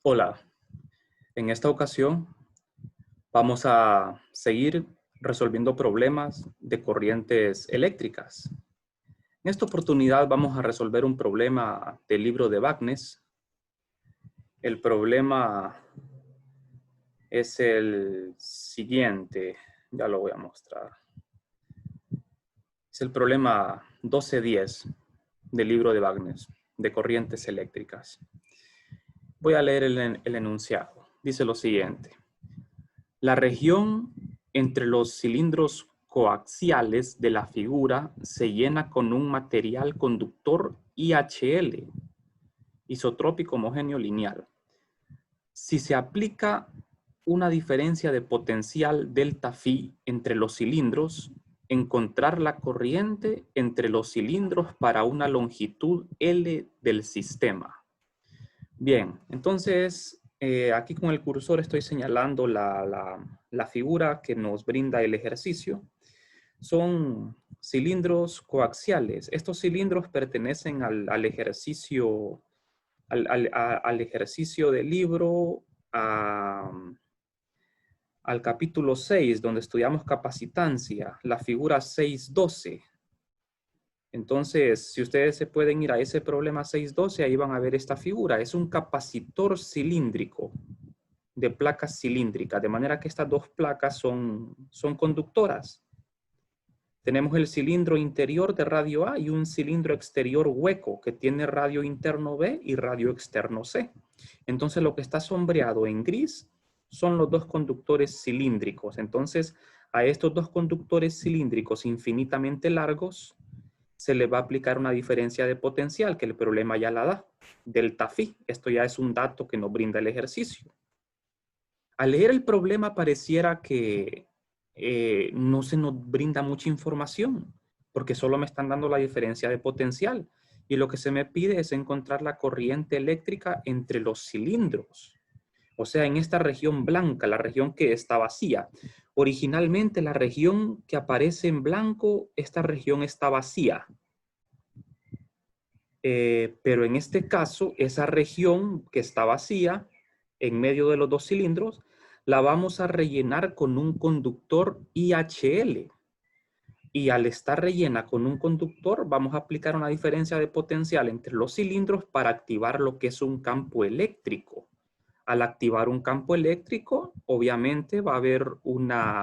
Hola, en esta ocasión vamos a seguir resolviendo problemas de corrientes eléctricas. En esta oportunidad vamos a resolver un problema del libro de Wagner. El problema es el siguiente, ya lo voy a mostrar. Es el problema 1210 del libro de Wagner, de corrientes eléctricas. Voy a leer el enunciado. Dice lo siguiente. La región entre los cilindros coaxiales de la figura se llena con un material conductor IHL, isotrópico homogéneo lineal. Si se aplica una diferencia de potencial delta phi entre los cilindros, encontrar la corriente entre los cilindros para una longitud L del sistema. Bien, entonces aquí con el cursor estoy señalando la figura que nos brinda el ejercicio. Son cilindros coaxiales. Estos cilindros pertenecen al ejercicio, al ejercicio del libro, al capítulo 6, donde estudiamos capacitancia, la figura 612. Entonces, si ustedes se pueden ir a ese problema 612, ahí van a ver esta figura. Es un capacitor cilíndrico de placas cilíndricas, de manera que estas dos placas son conductoras. Tenemos el cilindro interior de radio A y un cilindro exterior hueco que tiene radio interno B y radio externo C. Entonces, lo que está sombreado en gris son los dos conductores cilíndricos. Entonces, a estos dos conductores cilíndricos infinitamente largos, se le va a aplicar una diferencia de potencial, que el problema ya la da, delta phi. Esto ya es un dato que nos brinda el ejercicio. Al leer el problema pareciera que no se nos brinda mucha información, porque solo me están dando la diferencia de potencial. Y lo que se me pide es encontrar la corriente eléctrica entre los cilindros. O sea, en esta región blanca, la región que está vacía. Originalmente la región que aparece en blanco, esta región está vacía. Pero en este caso, esa región que está vacía, en medio de los dos cilindros, la vamos a rellenar con un conductor IHL. Y al estar rellena con un conductor, vamos a aplicar una diferencia de potencial entre los cilindros para activar lo que es un campo eléctrico. Al activar un campo eléctrico, obviamente va a haber un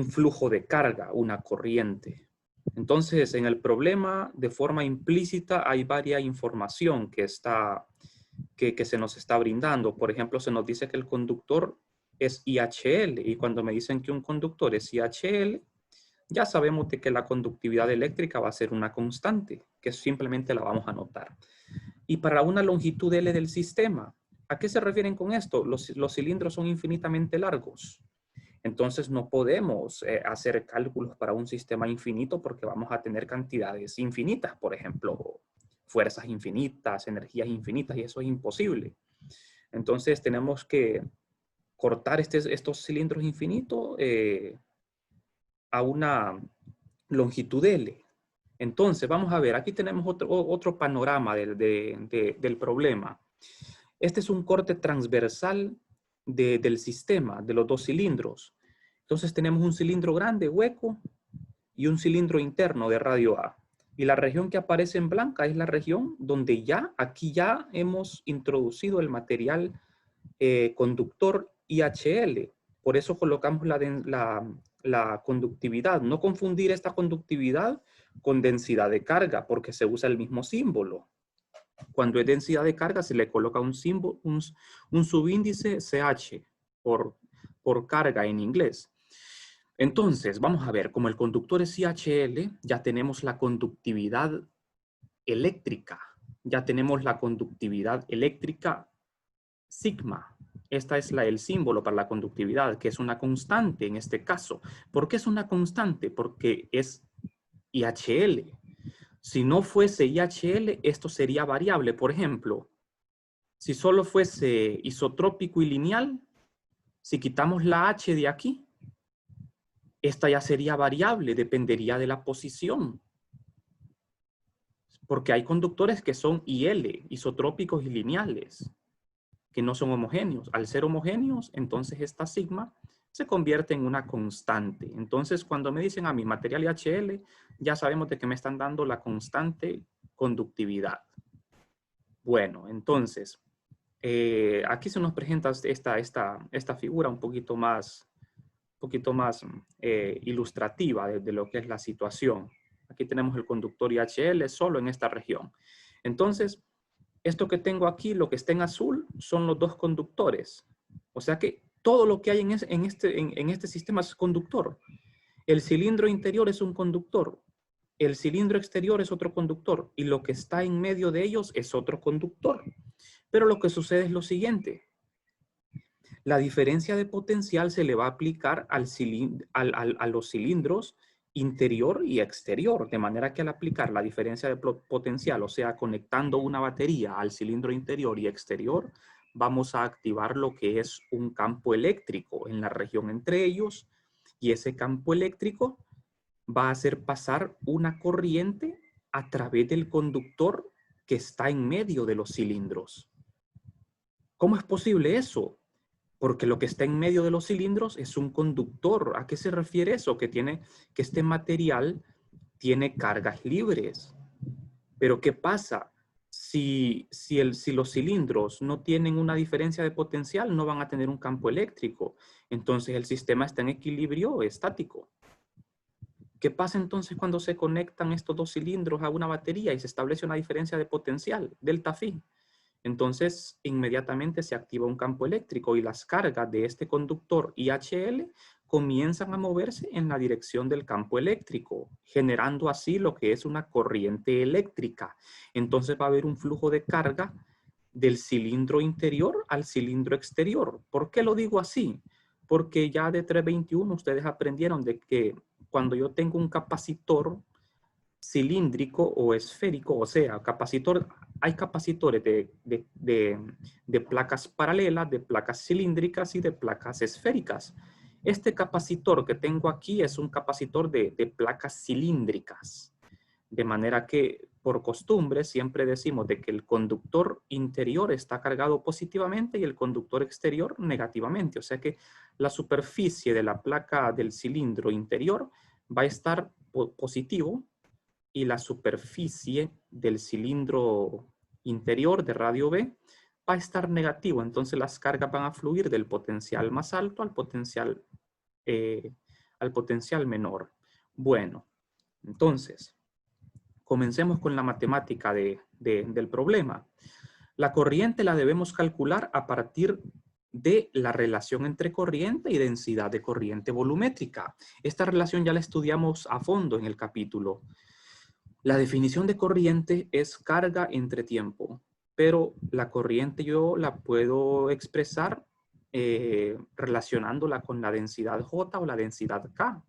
flujo de carga, una corriente. Entonces, en el problema, de forma implícita, hay varia información que se nos está brindando. Por ejemplo, se nos dice que el conductor es IHL, y cuando me dicen que un conductor es IHL, ya sabemos de que la conductividad eléctrica va a ser una constante, que simplemente la vamos a anotar. Y para una longitud L del sistema, ¿a qué se refieren con esto? Los cilindros son infinitamente largos. Entonces no podemos hacer cálculos para un sistema infinito porque vamos a tener cantidades infinitas, por ejemplo, fuerzas infinitas, energías infinitas, y eso es imposible. Entonces tenemos que cortar estos cilindros infinitos a una longitud L. Entonces, vamos a ver, aquí tenemos otro panorama del problema. Este es un corte transversal del sistema, de los dos cilindros. Entonces tenemos un cilindro grande, hueco, y un cilindro interno de radio A. Y la región que aparece en blanca es la región donde aquí ya hemos introducido el material conductor IHL. Por eso colocamos la conductividad. No confundir esta conductividad con densidad de carga, porque se usa el mismo símbolo. Cuando es densidad de carga, se le coloca un símbolo, un subíndice CH por carga en inglés. Entonces, vamos a ver, como el conductor es IHL, ya tenemos la conductividad eléctrica. Ya tenemos la conductividad eléctrica sigma. Esta es el símbolo para la conductividad, que es una constante en este caso. ¿Por qué es una constante? Porque es IHL. Si no fuese IHL, esto sería variable. Por ejemplo, si solo fuese isotrópico y lineal, si quitamos la H de aquí, esta ya sería variable, dependería de la posición. Porque hay conductores que son IL, isotrópicos y lineales. que no son homogéneos. Al ser homogéneos, entonces esta sigma se convierte en una constante. Entonces, cuando me dicen a mí material IHL, ya sabemos de que me están dando la constante conductividad. Bueno, entonces, aquí se nos presenta esta figura un poquito más ilustrativa de lo que es la situación. Aquí tenemos el conductor IHL solo en esta región. Entonces, esto que tengo aquí, lo que está en azul, son los dos conductores. O sea que todo lo que hay en este sistema es conductor. El cilindro interior es un conductor. El cilindro exterior es otro conductor. Y lo que está en medio de ellos es otro conductor. Pero lo que sucede es lo siguiente. La diferencia de potencial se le va a aplicar a los cilindros interior y exterior, de manera que al aplicar la diferencia de potencial, o sea, conectando una batería al cilindro interior y exterior, vamos a activar lo que es un campo eléctrico en la región entre ellos, y ese campo eléctrico va a hacer pasar una corriente a través del conductor que está en medio de los cilindros. ¿Cómo es posible eso? Porque lo que está en medio de los cilindros es un conductor. ¿A qué se refiere eso? Que este material tiene cargas libres. Pero ¿qué pasa? Si los cilindros no tienen una diferencia de potencial, no van a tener un campo eléctrico. Entonces el sistema está en equilibrio estático. ¿Qué pasa entonces cuando se conectan estos dos cilindros a una batería y se establece una diferencia de potencial, delta phi? Entonces, inmediatamente se activa un campo eléctrico y las cargas de este conductor IHL comienzan a moverse en la dirección del campo eléctrico, generando así lo que es una corriente eléctrica. Entonces va a haber un flujo de carga del cilindro interior al cilindro exterior. ¿Por qué lo digo así? Porque ya de 321 ustedes aprendieron de que cuando yo tengo un capacitor cilíndrico o esférico, o sea, hay capacitores de placas paralelas, de placas cilíndricas y de placas esféricas. Este capacitor que tengo aquí es un capacitor de placas cilíndricas, de manera que por costumbre siempre decimos de que el conductor interior está cargado positivamente y el conductor exterior negativamente, o sea que la superficie de la placa del cilindro interior va a estar positivo y la superficie del cilindro interior de radio B va a estar negativo. Entonces las cargas van a fluir del potencial más alto al potencial menor. Bueno, entonces, comencemos con la matemática del problema. La corriente la debemos calcular a partir de la relación entre corriente y densidad de corriente volumétrica. Esta relación ya la estudiamos a fondo en el capítulo. La definición de corriente es carga entre tiempo, pero la corriente yo la puedo expresar relacionándola con la densidad J o la densidad K.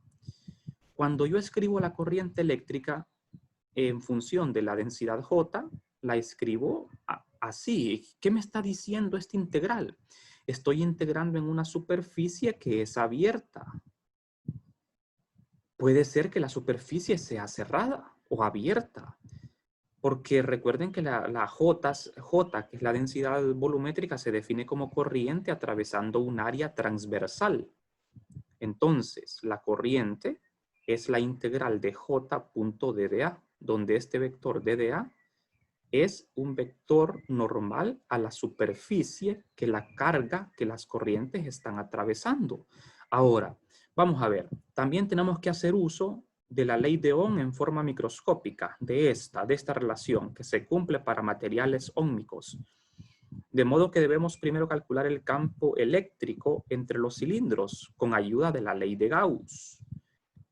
Cuando yo escribo la corriente eléctrica en función de la densidad J, la escribo así. ¿Qué me está diciendo este integral? Estoy integrando en una superficie que es abierta. Puede ser que la superficie sea cerrada o abierta, porque recuerden que la J, que es la densidad volumétrica, se define como corriente atravesando un área transversal. Entonces, la corriente es la integral de J.dda, donde este vector dda es un vector normal a la superficie que la carga que las corrientes están atravesando. Ahora, vamos a ver, también tenemos que hacer uso de la ley de Ohm en forma microscópica, de esta relación que se cumple para materiales óhmicos. De modo que debemos primero calcular el campo eléctrico entre los cilindros con ayuda de la ley de Gauss.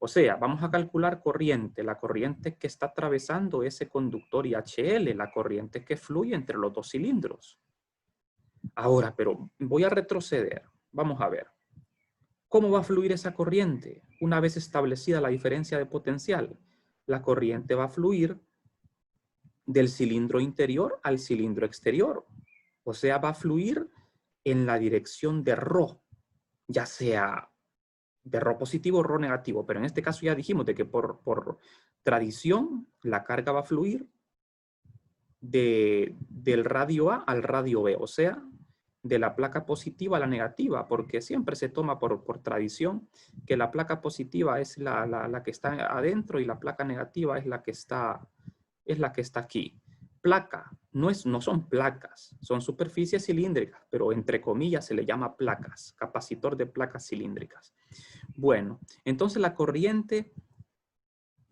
O sea, vamos a calcular corriente, la corriente que está atravesando ese conductor IHL, la corriente que fluye entre los dos cilindros. Ahora, pero voy a retroceder. Vamos a ver. ¿Cómo va a fluir esa corriente? Una vez establecida la diferencia de potencial, la corriente va a fluir del cilindro interior al cilindro exterior. O sea, va a fluir en la dirección de ρ, ya sea de ρ positivo o ρ negativo, pero en este caso ya dijimos de que por tradición la carga va a fluir del radio A al radio B, o sea, de la placa positiva a la negativa, porque siempre se toma por tradición que la placa positiva es la que está adentro y la placa negativa es la que está aquí. Placa, no son placas, son superficies cilíndricas, pero entre comillas se le llama placas, capacitor de placas cilíndricas. Bueno, entonces la corriente,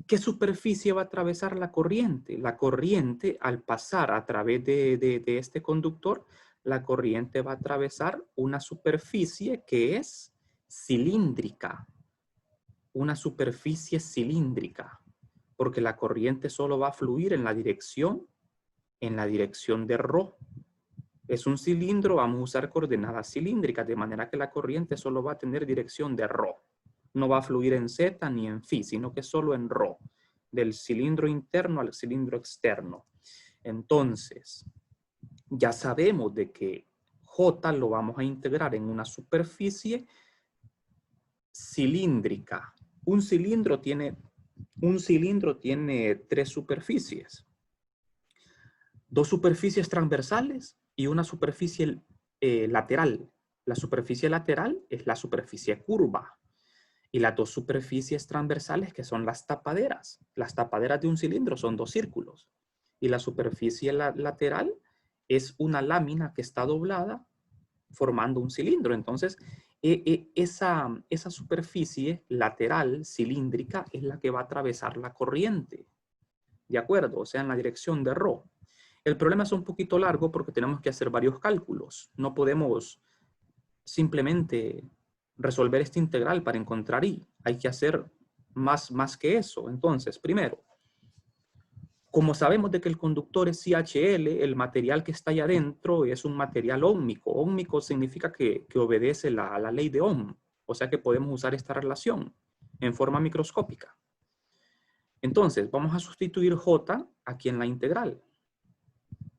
¿qué superficie va a atravesar la corriente? La corriente, al pasar a través de este conductor, la corriente va a atravesar una superficie que es cilíndrica. Una superficie cilíndrica, porque la corriente solo va a fluir en la dirección de ρ. Es un cilindro, vamos a usar coordenadas cilíndricas, de manera que la corriente solo va a tener dirección de ρ. No va a fluir en Z ni en φ, sino que solo en ρ, del cilindro interno al cilindro externo. Entonces, ya sabemos de que J lo vamos a integrar en una superficie cilíndrica. Un cilindro tiene 3 superficies. 2 superficies transversales y una superficie lateral. La superficie lateral es la superficie curva. Y las 2 superficies transversales, que son las tapaderas. Las tapaderas de un cilindro son 2 círculos. Y la superficie lateral es una lámina que está doblada formando un cilindro. Entonces, esa superficie lateral cilíndrica es la que va a atravesar la corriente. ¿De acuerdo? O sea, en la dirección de ρ. El problema es un poquito largo porque tenemos que hacer varios cálculos. No podemos simplemente resolver este integral para encontrar I. Hay que hacer más que eso. Entonces, primero, como sabemos de que el conductor es CHL, el material que está ahí adentro es un material óhmico. Óhmico significa que obedece la ley de Ohm. O sea que podemos usar esta relación en forma microscópica. Entonces, vamos a sustituir J aquí en la integral.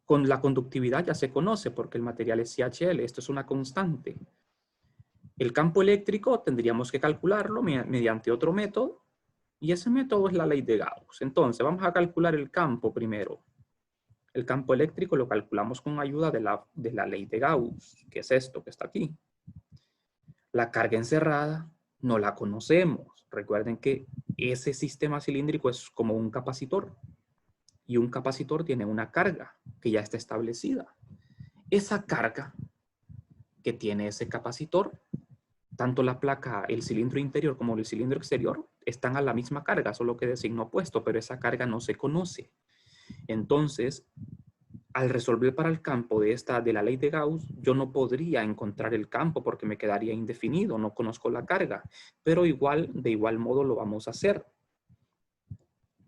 Con la conductividad ya se conoce porque el material es CHL. Esto es una constante. El campo eléctrico tendríamos que calcularlo mediante otro método. Y ese método es la ley de Gauss. Entonces, vamos a calcular el campo primero. El campo eléctrico lo calculamos con ayuda de la ley de Gauss, que es esto que está aquí. La carga encerrada no la conocemos. Recuerden que ese sistema cilíndrico es como un capacitor. Y un capacitor tiene una carga que ya está establecida. Esa carga que tiene ese capacitor, tanto la placa, el cilindro interior como el cilindro exterior, están a la misma carga, solo que de signo opuesto, pero esa carga no se conoce. Entonces, al resolver para el campo de la ley de Gauss, yo no podría encontrar el campo porque me quedaría indefinido, no conozco la carga, pero de igual modo lo vamos a hacer.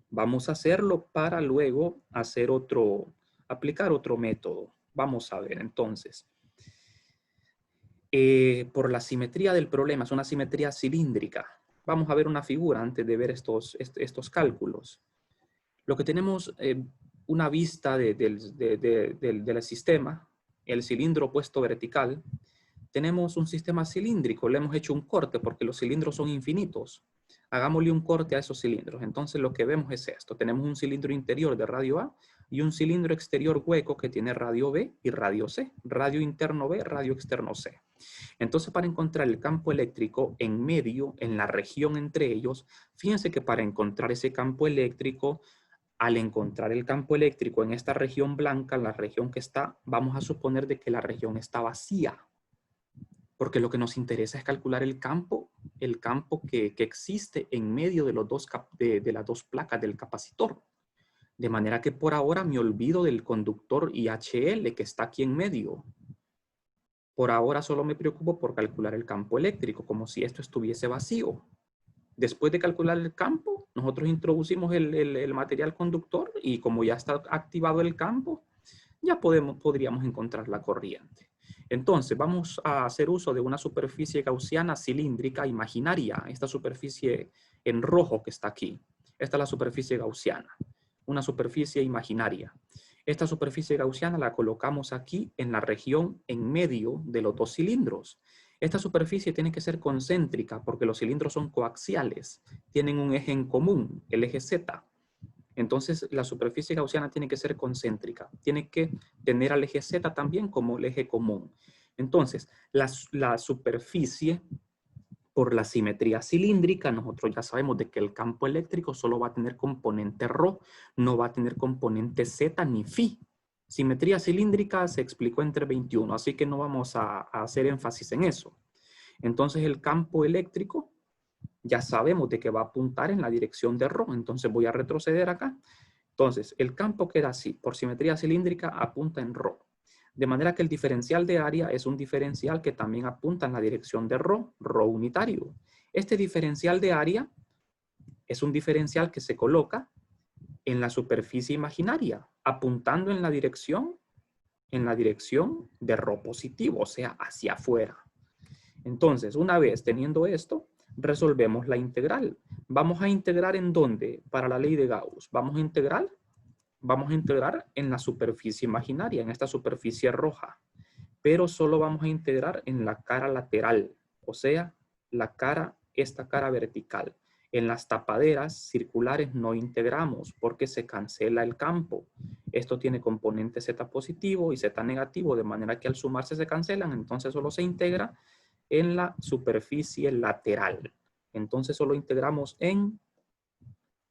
Vamos a hacerlo para luego aplicar otro método. Vamos a ver entonces. Por la simetría del problema, es una simetría cilíndrica. Vamos a ver una figura antes de ver estos cálculos. Lo que tenemos, una vista del sistema, el cilindro puesto vertical. Tenemos un sistema cilíndrico, le hemos hecho un corte porque los cilindros son infinitos. Hagámosle un corte a esos cilindros. Entonces lo que vemos es esto. Tenemos un cilindro interior de radio A y un cilindro exterior hueco que tiene radio B y radio C. Radio interno B, radio externo C. Entonces, para encontrar el campo eléctrico en medio, en la región entre ellos, fíjense que para encontrar ese campo eléctrico, al encontrar el campo eléctrico en esta región blanca, la región que está, vamos a suponer de que la región está vacía. Porque lo que nos interesa es calcular el campo que existe en medio de las dos placas del capacitor. De manera que por ahora me olvido del conductor IHL que está aquí en medio. Por ahora solo me preocupo por calcular el campo eléctrico, como si esto estuviese vacío. Después de calcular el campo, nosotros introducimos el material conductor y como ya está activado el campo, ya podríamos encontrar la corriente. Entonces, vamos a hacer uso de una superficie gaussiana cilíndrica imaginaria. Esta superficie en rojo que está aquí. Esta es la superficie gaussiana. Una superficie imaginaria. Esta superficie gaussiana la colocamos aquí en la región en medio de los dos cilindros. Esta superficie tiene que ser concéntrica porque los cilindros son coaxiales. Tienen un eje en común, el eje Z. Entonces, la superficie gaussiana tiene que ser concéntrica. Tiene que tener al eje Z también como el eje común. Entonces, la superficie por la simetría cilíndrica, nosotros ya sabemos de que el campo eléctrico solo va a tener componente ρ, no va a tener componente z ni φ. Simetría cilíndrica se explicó en 321, así que no vamos a hacer énfasis en eso. Entonces el campo eléctrico ya sabemos de que va a apuntar en la dirección de ρ, entonces voy a retroceder acá. Entonces el campo queda así, por simetría cilíndrica apunta en ρ. De manera que el diferencial de área es un diferencial que también apunta en la dirección de ρ, ρ unitario. Este diferencial de área es un diferencial que se coloca en la superficie imaginaria, apuntando en la dirección de ρ positivo, o sea, hacia afuera. Entonces, una vez teniendo esto, resolvemos la integral. ¿Vamos a integrar en dónde? Para la ley de Gauss. Vamos a integrar en la superficie imaginaria, en esta superficie roja. Pero solo vamos a integrar en la cara lateral, o sea, esta cara vertical. En las tapaderas circulares no integramos porque se cancela el campo. Esto tiene componente z positivo y z negativo, de manera que al sumarse se cancelan, entonces solo se integra en la superficie lateral. Entonces solo integramos en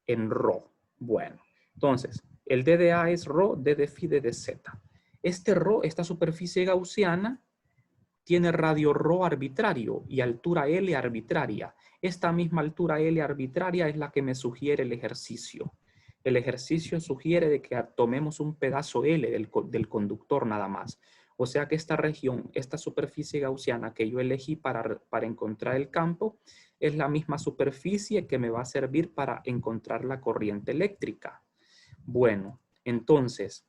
ρ. Bueno, entonces el d de A es ρ, d de phi, d de z. Este ρ, esta superficie gaussiana, tiene radio ρ arbitrario y altura L arbitraria. Esta misma altura L arbitraria es la que me sugiere el ejercicio. El ejercicio sugiere de que tomemos un pedazo L del conductor nada más. O sea que esta región, esta superficie gaussiana que yo elegí para encontrar el campo, es la misma superficie que me va a servir para encontrar la corriente eléctrica. Bueno, entonces,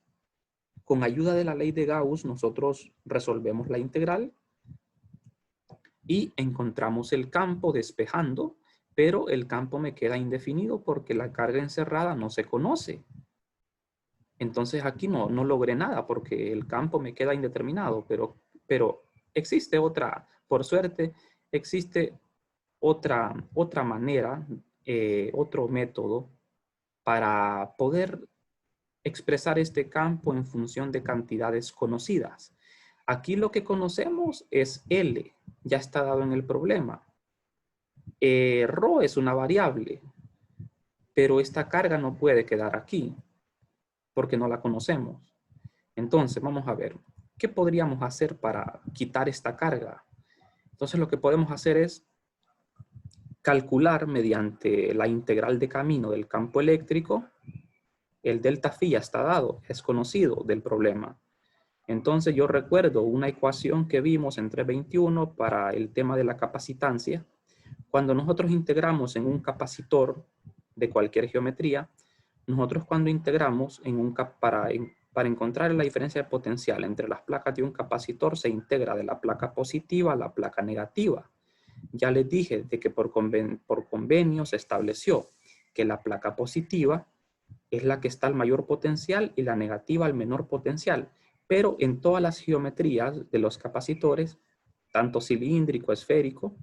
con ayuda de la ley de Gauss, nosotros resolvemos la integral y encontramos el campo despejando, pero el campo me queda indefinido porque la carga encerrada no se conoce. Entonces aquí no logré nada porque el campo me queda indeterminado, pero existe otra, por suerte, existe otra manera, otro método para poder expresar este campo en función de cantidades conocidas. Aquí lo que conocemos es L, ya está dado en el problema. Rho es una variable, pero esta carga no puede quedar aquí porque no la conocemos. Entonces, vamos a ver, ¿qué podríamos hacer para quitar esta carga? Entonces, lo que podemos hacer es calcular mediante la integral de camino del campo eléctrico. El delta phi ya está dado, es conocido del problema. Entonces yo recuerdo una ecuación que vimos en 321 para el tema de la capacitancia. Cuando nosotros integramos en un capacitor de cualquier geometría, nosotros cuando integramos para encontrar la diferencia de potencial entre las placas de un capacitor, se integra de la placa positiva a la placa negativa. Ya les dije de que por convenio se estableció que la placa positiva es la que está al mayor potencial y la negativa al menor potencial. Pero en todas las geometrías de los capacitores, tanto cilíndrico, esférico,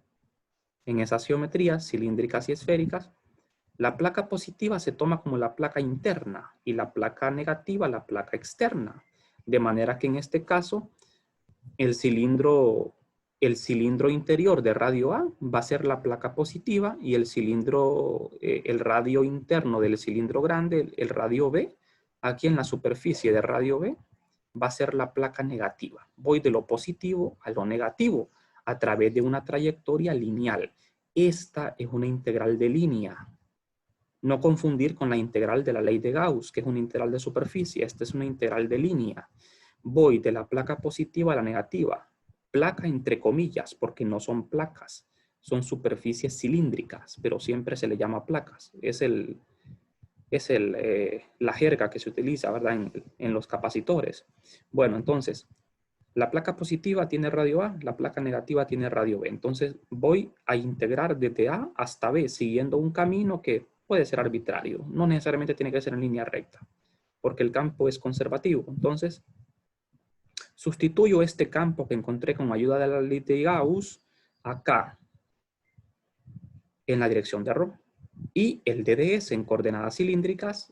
en esas geometrías cilíndricas y esféricas, la placa positiva se toma como la placa interna y la placa negativa la placa externa. De manera que en este caso, el cilindro interior de radio A va a ser la placa positiva y el radio interno del cilindro grande, el radio B, aquí en la superficie de radio B, va a ser la placa negativa. Voy de lo positivo a lo negativo a través de una trayectoria lineal. Esta es una integral de línea. No confundir con la integral de la ley de Gauss, que es una integral de superficie. Esta es una integral de línea. Voy de la placa positiva a la negativa. Placa entre comillas, porque no son placas. Son superficies cilíndricas, pero siempre se le llama placas. Es la jerga que se utiliza, ¿verdad? En los capacitores. Bueno, entonces, la placa positiva tiene radio A, la placa negativa tiene radio B. Entonces, voy a integrar desde A hasta B, siguiendo un camino que puede ser arbitrario. No necesariamente tiene que ser en línea recta, porque el campo es conservativo. Entonces, sustituyo este campo que encontré con ayuda de la ley de Gauss acá, en la dirección de ρ. Y el DDS en coordenadas cilíndricas,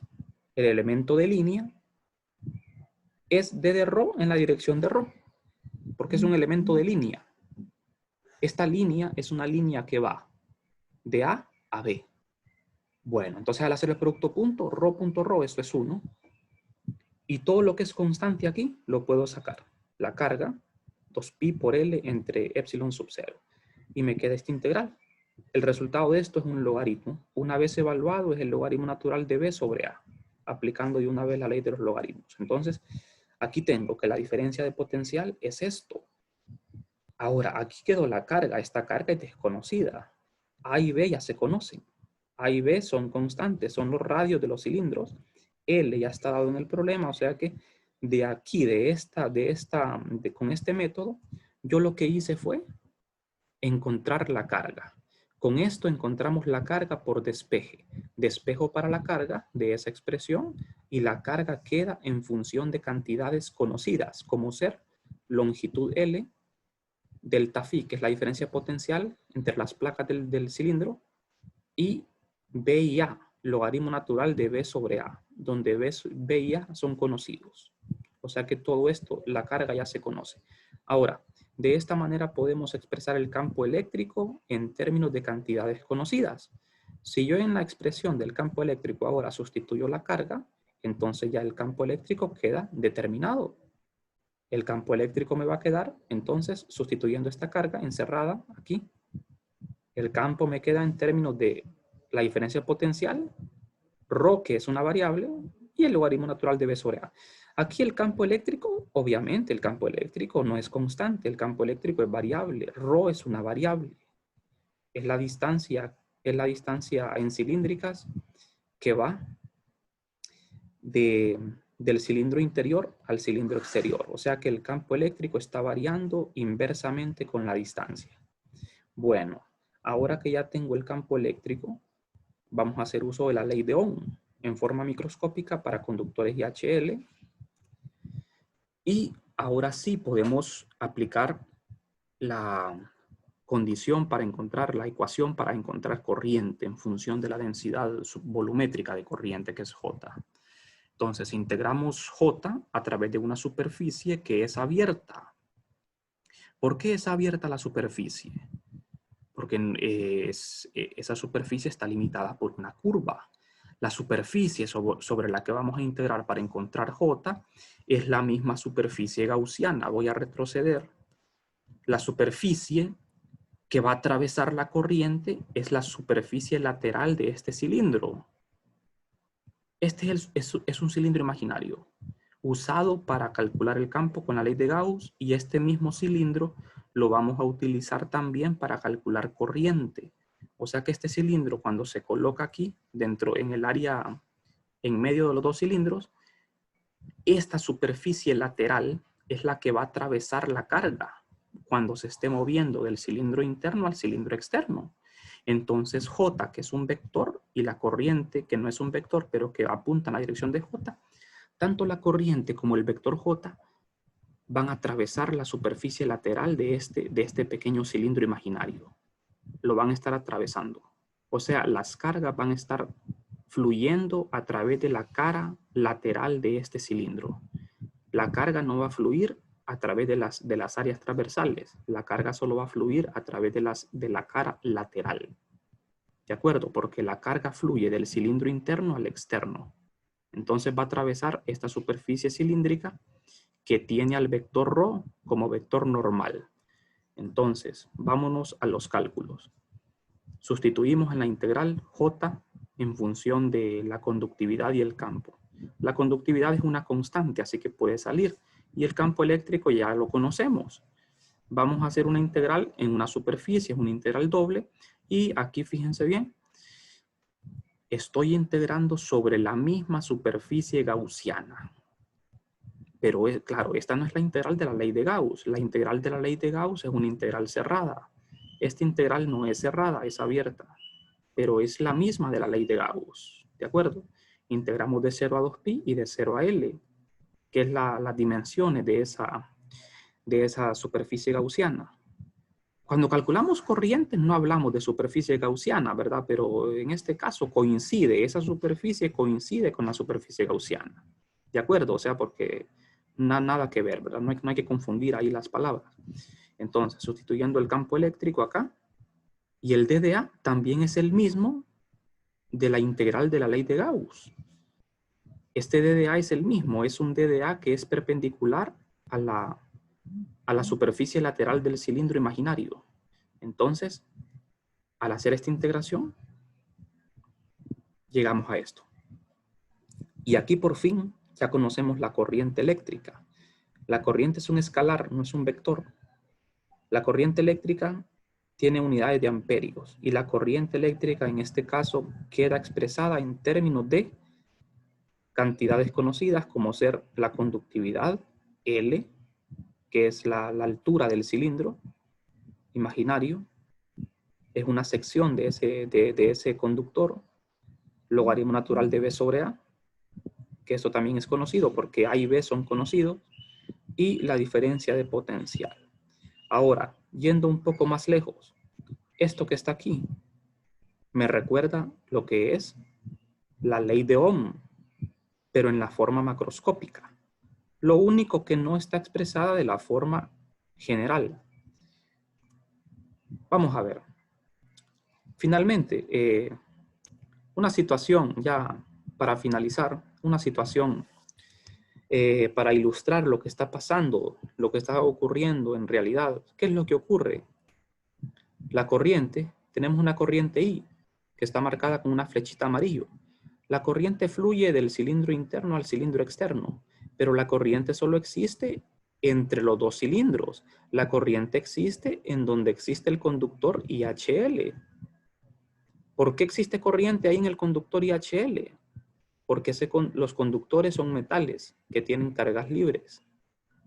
el elemento de línea, es d de ρ en la dirección de ρ. porque es un elemento de línea. Esta línea es una línea que va de A a B. Bueno, entonces al hacer el producto punto rho, esto es 1. Y todo lo que es constante aquí lo puedo sacar. La carga, 2pi por L entre epsilon sub 0. Y me queda esta integral. El resultado de esto es un logaritmo. Una vez evaluado es el logaritmo natural de B sobre A, aplicando de una vez la ley de los logaritmos. Entonces, aquí tengo que la diferencia de potencial es esto. Ahora, aquí quedó la carga. Esta carga es desconocida. A y B ya se conocen. A y B son constantes, son los radios de los cilindros. L ya está dado en el problema, o sea que de aquí, con este método, yo lo que hice fue encontrar la carga. Con esto encontramos la carga por despeje. Despejo para la carga de esa expresión y la carga queda en función de cantidades conocidas, como ser longitud L, delta phi, que es la diferencia potencial entre las placas del cilindro, y B y A, logaritmo natural de B sobre A, donde B y A son conocidos. O sea que todo esto, la carga ya se conoce. Ahora, de esta manera podemos expresar el campo eléctrico en términos de cantidades conocidas. Si yo en la expresión del campo eléctrico ahora sustituyo la carga, entonces ya el campo eléctrico queda determinado. El campo eléctrico me va a quedar, entonces, sustituyendo esta carga encerrada aquí. El campo me queda en términos de la diferencia potencial, ρ, que es una variable, y el logaritmo natural de B sobre A. Aquí el campo eléctrico, obviamente el campo eléctrico no es constante, el campo eléctrico es variable, ρ es una variable. Es la distancia en cilíndricas que va del cilindro interior al cilindro exterior. O sea que el campo eléctrico está variando inversamente con la distancia. Bueno, ahora que ya tengo el campo eléctrico, vamos a hacer uso de la ley de Ohm en forma microscópica para conductores IHL. Y ahora sí podemos aplicar la condición para encontrar la ecuación para encontrar corriente en función de la densidad volumétrica de corriente, que es J. Entonces, integramos J a través de una superficie que es abierta. ¿Por qué es abierta la superficie? Porque esa superficie está limitada por una curva. La superficie sobre la que vamos a integrar para encontrar J es la misma superficie gaussiana. Voy a retroceder. La superficie que va a atravesar la corriente es la superficie lateral de este cilindro. Este es un cilindro imaginario usado para calcular el campo con la ley de Gauss, y este mismo cilindro lo vamos a utilizar también para calcular corriente. O sea que este cilindro, cuando se coloca aquí dentro en el área en medio de los dos cilindros, esta superficie lateral es la que va a atravesar la carga cuando se esté moviendo del cilindro interno al cilindro externo. Entonces J, que es un vector, y la corriente, que no es un vector, pero que apunta en la dirección de J, tanto la corriente como el vector J van a atravesar la superficie lateral de este pequeño cilindro imaginario. Lo van a estar atravesando. O sea, las cargas van a estar fluyendo a través de la cara lateral de este cilindro. La carga no va a fluir a través de las áreas transversales. La carga solo va a fluir a través de la cara lateral. ¿De acuerdo? Porque la carga fluye del cilindro interno al externo. Entonces va a atravesar esta superficie cilíndrica que tiene al vector ρ como vector normal. Entonces, vámonos a los cálculos. Sustituimos en la integral J en función de la conductividad y el campo. La conductividad es una constante, así que puede salir. Y el campo eléctrico ya lo conocemos. Vamos a hacer una integral en una superficie, es una integral doble. Y aquí fíjense bien, estoy integrando sobre la misma superficie gaussiana. Pero claro, esta no es la integral de la ley de Gauss. La integral de la ley de Gauss es una integral cerrada. Esta integral no es cerrada, es abierta. Pero es la misma de la ley de Gauss. ¿De acuerdo? Integramos de 0 a 2pi y de 0 a L, que es las dimensiones de esa superficie gaussiana. Cuando calculamos corrientes no hablamos de superficie gaussiana, ¿verdad? Pero en este caso coincide, esa superficie coincide con la superficie gaussiana. ¿De acuerdo? O sea, porque nada que ver, ¿verdad? No hay que confundir ahí las palabras. Entonces, sustituyendo el campo eléctrico acá, y el DDA también es el mismo de la integral de la ley de Gauss. Este DDA es el mismo, es un DDA que es perpendicular a la superficie lateral del cilindro imaginario. Entonces, al hacer esta integración, llegamos a esto. Y aquí por fin ya conocemos la corriente eléctrica. La corriente es un escalar, no es un vector. La corriente eléctrica tiene unidades de amperios y la corriente eléctrica en este caso queda expresada en términos de cantidades conocidas como ser la conductividad L, que es la altura del cilindro imaginario, es una sección de ese conductor, logaritmo natural de B sobre A, que eso también es conocido porque A y B son conocidos, y la diferencia de potencial. Ahora, yendo un poco más lejos, esto que está aquí me recuerda lo que es la ley de Ohm, pero en la forma macroscópica. Lo único que no está expresada de la forma general. Vamos a ver. Finalmente, una situación ya para finalizar, una situación para ilustrar lo que está pasando, lo que está ocurriendo en realidad. ¿Qué es lo que ocurre? La corriente, tenemos una corriente I que está marcada con una flechita amarillo. La corriente fluye del cilindro interno al cilindro externo, pero la corriente solo existe entre los dos cilindros. La corriente existe en donde existe el conductor IHL. ¿Por qué existe corriente ahí en el conductor IHL? Porque los conductores son metales que tienen cargas libres,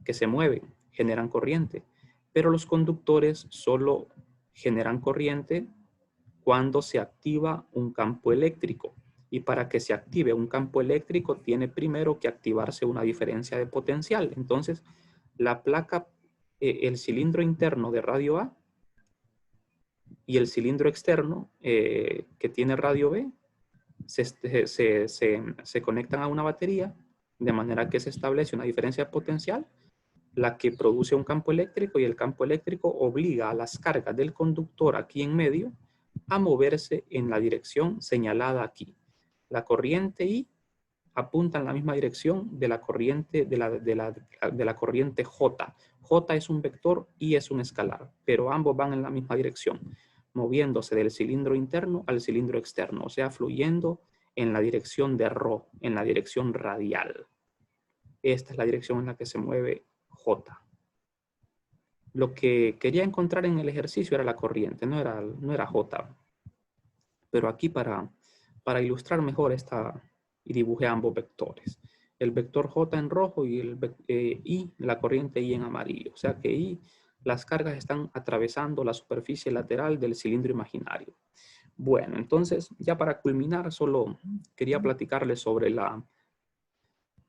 que se mueven, generan corriente. Pero los conductores solo generan corriente cuando se activa un campo eléctrico. Y para que se active un campo eléctrico tiene primero que activarse una diferencia de potencial. Entonces, la placa, el cilindro interno de radio A y el cilindro externo que tiene radio B se conectan a una batería de manera que se establece una diferencia de potencial, la que produce un campo eléctrico, y el campo eléctrico obliga a las cargas del conductor aquí en medio a moverse en la dirección señalada aquí. La corriente I apunta en la misma dirección de la corriente, de la corriente J. J es un vector, I es un escalar, pero ambos van en la misma dirección, moviéndose del cilindro interno al cilindro externo, o sea, fluyendo en la dirección de ρ, en la dirección radial. Esta es la dirección en la que se mueve J. Lo que quería encontrar en el ejercicio era la corriente, no era J. Pero aquí para ilustrar mejor y dibujé ambos vectores. El vector J en rojo y I, la corriente I en amarillo. O sea que I, las cargas están atravesando la superficie lateral del cilindro imaginario. Bueno, entonces ya para culminar solo quería platicarles sobre la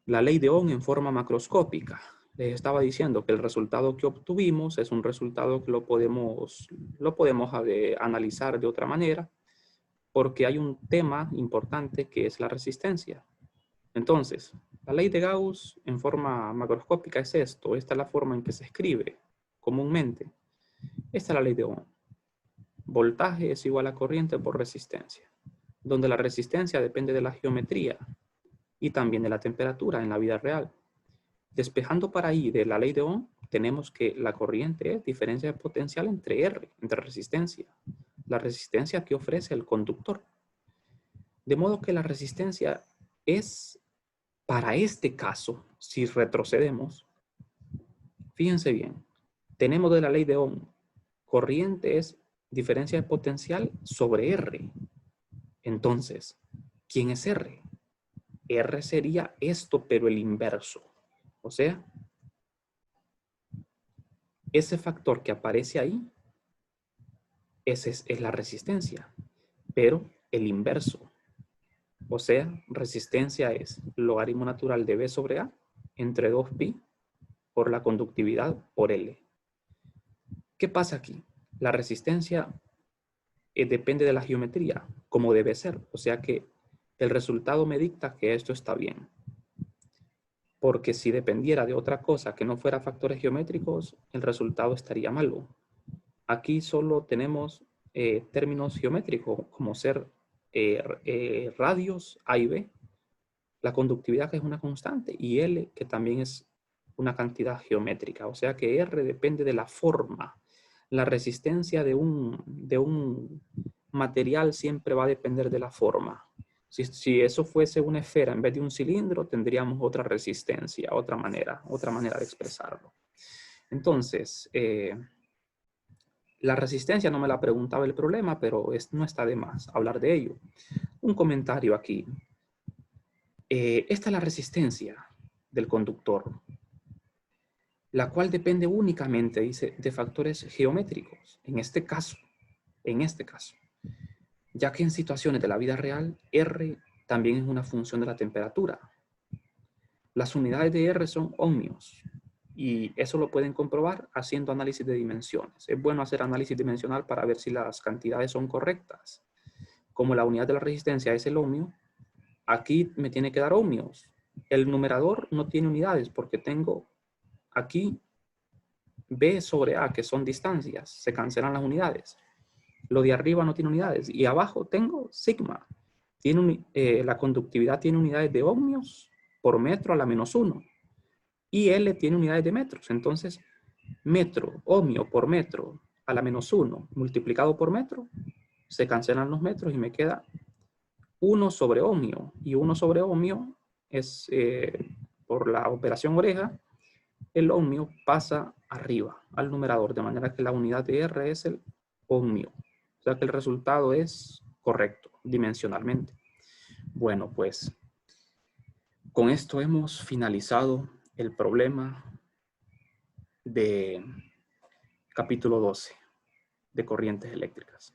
ley de Ohm en forma macroscópica. Les estaba diciendo que el resultado que obtuvimos es un resultado que lo podemos analizar de otra manera, porque hay un tema importante que es la resistencia. Entonces, la ley de Gauss en forma macroscópica es esto. Esta es la forma en que se escribe comúnmente. Esta es la ley de Ohm. Voltaje es igual a corriente por resistencia, donde la resistencia depende de la geometría y también de la temperatura en la vida real. Despejando para ahí de la ley de Ohm, tenemos que la corriente es diferencia de potencial entre R, entre resistencia. La resistencia que ofrece el conductor. De modo que la resistencia es, para este caso, si retrocedemos, fíjense bien, tenemos de la ley de Ohm, corriente es diferencia de potencial sobre R. Entonces, ¿quién es R? R sería esto, pero el inverso. O sea, ese factor que aparece ahí, ese es la resistencia, pero el inverso. O sea, resistencia es logaritmo natural de B sobre A entre 2pi por la conductividad por L. ¿Qué pasa aquí? La resistencia depende de la geometría, como debe ser. O sea que el resultado me dicta que esto está bien. porque si dependiera de otra cosa que no fuera factores geométricos, el resultado estaría malo. Aquí solo tenemos términos geométricos, como ser radios A y B, la conductividad que es una constante y L que también es una cantidad geométrica. O sea que R depende de la forma. La resistencia de un material siempre va a depender de la forma. Si eso fuese una esfera en vez de un cilindro, tendríamos otra resistencia, otra manera de expresarlo. Entonces, la resistencia no me la preguntaba el problema, pero no está de más hablar de ello. Un comentario aquí. Esta es la resistencia del conductor, la cual depende únicamente, dice, de factores geométricos. En este caso, ya que en situaciones de la vida real, R también es una función de la temperatura. Las unidades de R son ohmios y eso lo pueden comprobar haciendo análisis de dimensiones. Es bueno hacer análisis dimensional para ver si las cantidades son correctas. Como la unidad de la resistencia es el ohmio, aquí me tiene que dar ohmios. El numerador no tiene unidades porque tengo aquí B sobre A, que son distancias. Se cancelan las unidades. Lo de arriba no tiene unidades. Y abajo tengo sigma. La conductividad tiene unidades de ohmios por metro a la -1. Y L tiene unidades de metros. Entonces, metro, ohmio por metro a la -1 multiplicado por metro, se cancelan los metros y me queda 1 sobre ohmio. Y 1 sobre ohmio es, por la operación oreja, el ohmio pasa arriba al numerador, de manera que la unidad de R es el ohmio. O sea que el resultado es correcto dimensionalmente. Bueno, pues con esto hemos finalizado el problema de capítulo 12 de corrientes eléctricas.